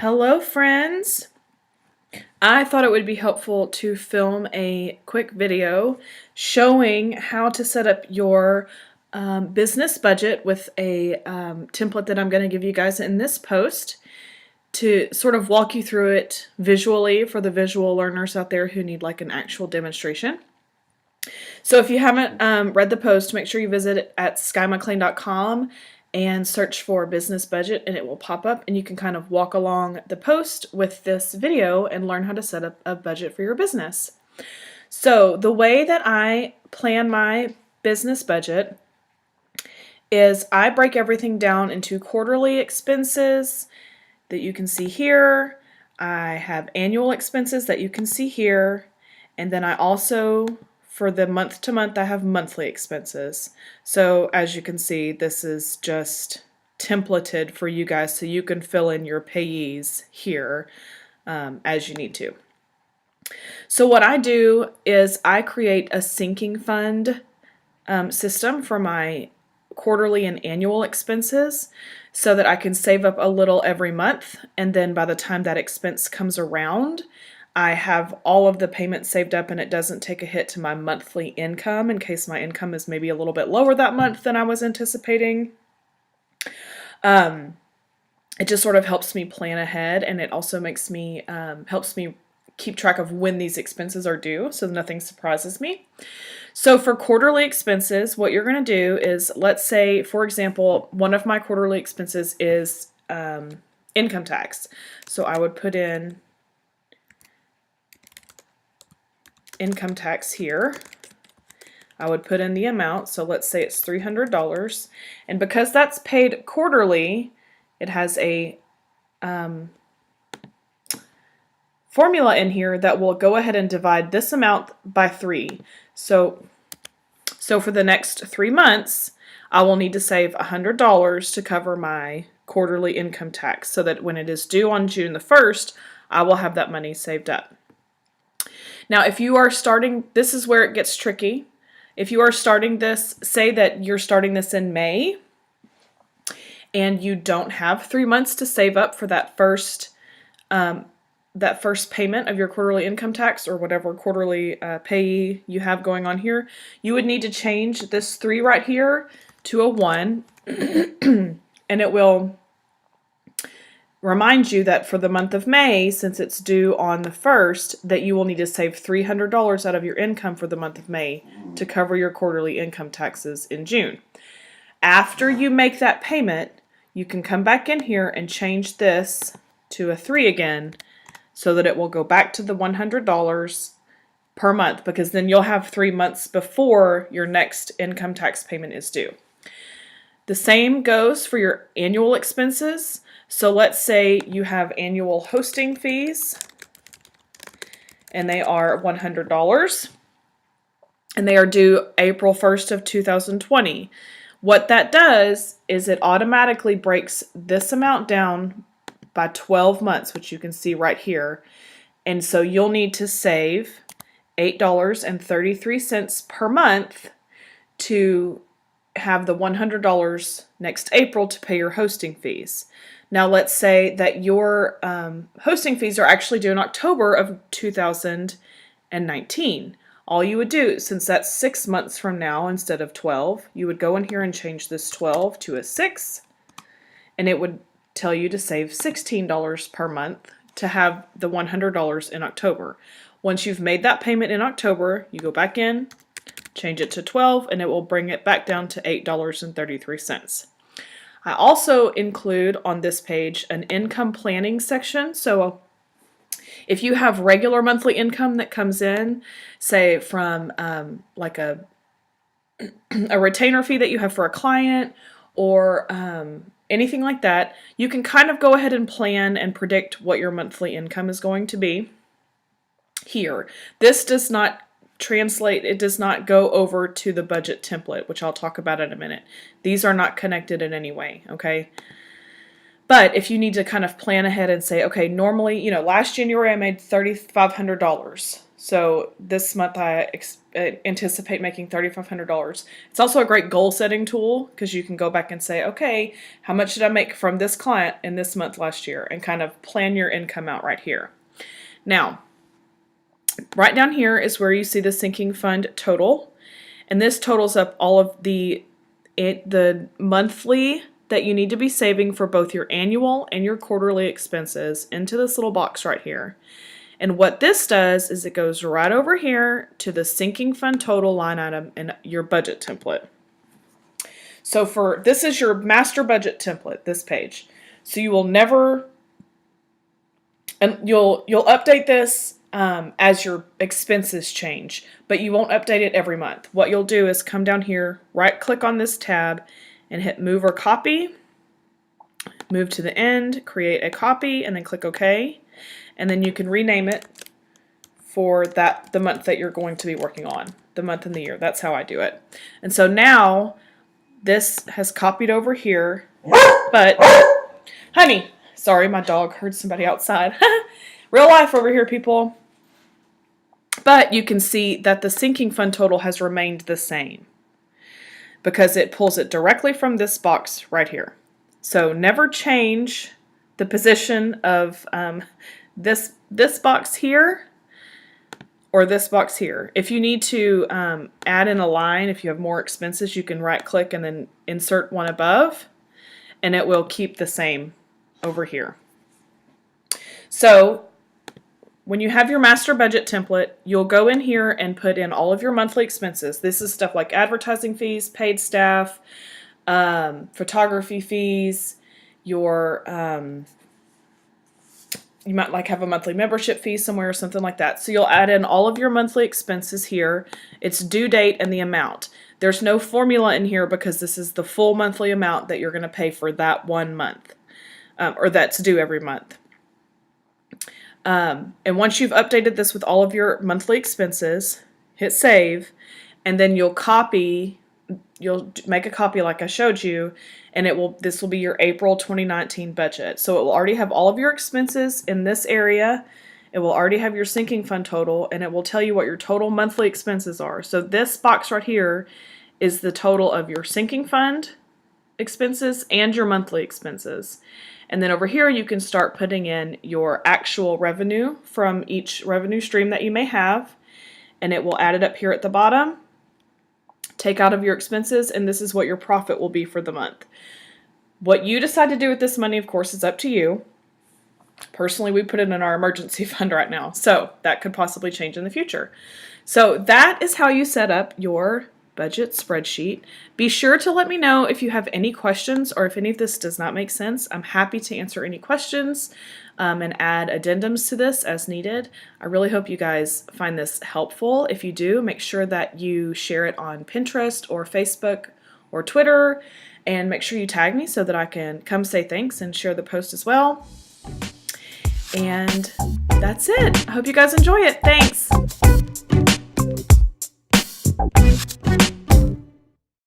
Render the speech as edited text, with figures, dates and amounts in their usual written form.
Hello, friends. I thought it would be helpful to film a quick video showing how to set up your business budget with a template that I'm going to give you guys in this post to sort of walk you through it visually for the visual learners out there who need like an actual demonstration. So if you haven't read the post, make sure you visit at skymclean.com and search for business budget, and it will pop up, and you can kind of walk along the post with this video and learn how to set up a budget for your business. So the way that I plan my business budget is I break everything down into quarterly expenses that you can see here. I have annual expenses that you can see here, and then I also, for the month to month, I have monthly expenses. So as you can see, this is just templated for you guys so you can fill in your payees here as you need to. So what I do is I create a sinking fund system for my quarterly and annual expenses so that I can save up a little every month, and then by the time that expense comes around, I have all of the payments saved up and it doesn't take a hit to my monthly income in case my income is maybe a little bit lower that month than I was anticipating. It just sort of helps me plan ahead, and it also makes me helps me keep track of when these expenses are due so nothing surprises me. So for quarterly expenses, what you're going to do is, let's say, for example, one of my quarterly expenses is income tax. So I would put in income tax here. I would put in the amount, so let's say it's $300, and because that's paid quarterly, it has a formula in here that will go ahead and divide this amount by 3. So for the next 3 months, I will need to save $100 to cover my quarterly income tax so that when it is due on June the 1st, I will have that money saved up. Now, if you are starting, this is where it gets tricky. If you are starting this, say that you're starting this in May, and you don't have 3 months to save up for that first payment of your quarterly income tax or whatever quarterly payee you have going on here, you would need to change this 3 right here to a 1, and it will remind you that for the month of May, since it's due on the 1st, that you will need to save $300 out of your income for the month of May to cover your quarterly income taxes in June. After you make that payment, you can come back in here and change this to a 3 again so that it will go back to the $100 per month, because then you'll have 3 months before your next income tax payment is due. The same goes for your annual expenses. So let's say you have annual hosting fees, and they are $100, and they are due April 1st of 2020. What that does is it automatically breaks this amount down by 12 months, which you can see right here. And so you'll need to save $8.33 per month to have the $100 next April to pay your hosting fees. Now let's say that your hosting fees are actually due in October of 2019. All you would do, since that's 6 months from now instead of 12, you would go in here and change this 12 to a 6, and it would tell you to save $16 per month to have the $100 in October. Once you've made that payment in October, you go back in, change it to 12, and it will bring it back down to $8.33. I also include on this page an income planning section. So if you have regular monthly income that comes in, say from like a retainer fee that you have for a client or anything like that, you can kind of go ahead and plan and predict what your monthly income is going to be here. This does not translate, it does not go over to the budget template, which I'll talk about in a minute. These are not connected in any way, okay? But if you need to kind of plan ahead and say, okay, normally, last January I made $3,500. So this month I anticipate making $3,500. It's also a great goal setting tool because you can go back and say, okay, how much did I make from this client in this month last year, and kind of plan your income out right here. Now, right down here is where you see the sinking fund total, and this totals up all of the monthly that you need to be saving for both your annual and your quarterly expenses into this little box right here. And what this does is it goes right over here to the sinking fund total line item in your budget template. So this is your master budget template, this page. So you will never, and you'll update this as your expenses change, but you won't update it every month. What you'll do is come down here, right click on this tab and hit move or copy, move to the end, create a copy, and then click OK. And then you can rename it for the month that you're going to be working on, the month and the year. That's how I do it. And so now this has copied over here, but honey, sorry, my dog heard somebody outside. Real life over here, people. But you can see that the sinking fund total has remained the same because it pulls it directly from this box right here. So never change the position of this box here or this box here. If you need to add in a line, if you have more expenses, you can right click and then insert one above, and it will keep the same over here. So when you have your master budget template, you'll go in here and put in all of your monthly expenses. This is stuff like advertising fees, paid staff, photography fees, your you might like have a monthly membership fee somewhere or something like that. So you'll add in all of your monthly expenses here. It's due date and the amount. There's no formula in here because this is the full monthly amount that you're going to pay for that 1 month, or that's due every month. And once you've updated this with all of your monthly expenses, hit save, and then you'll make a copy like I showed you, and this will be your April 2019 budget. So it will already have all of your expenses in this area. It will already have your sinking fund total, and it will tell you what your total monthly expenses are. So this box right here is the total of your sinking fund expenses and your monthly expenses. And then over here you can start putting in your actual revenue from each revenue stream that you may have, and it will add it up here at the bottom. Take out of your expenses, and this is what your profit will be for the month. What you decide to do with this money, of course, is up to you. Personally, we put it in our emergency fund right now, so that could possibly change in the future. So that is how you set up your budget spreadsheet. Be sure to let me know if you have any questions or if any of this does not make sense. I'm happy to answer any questions and add addendums to this as needed. I really hope you guys find this helpful. If you do, make sure that you share it on Pinterest or Facebook or Twitter, and make sure you tag me so that I can come say thanks and share the post as well. And that's it. I hope you guys enjoy it. Thanks.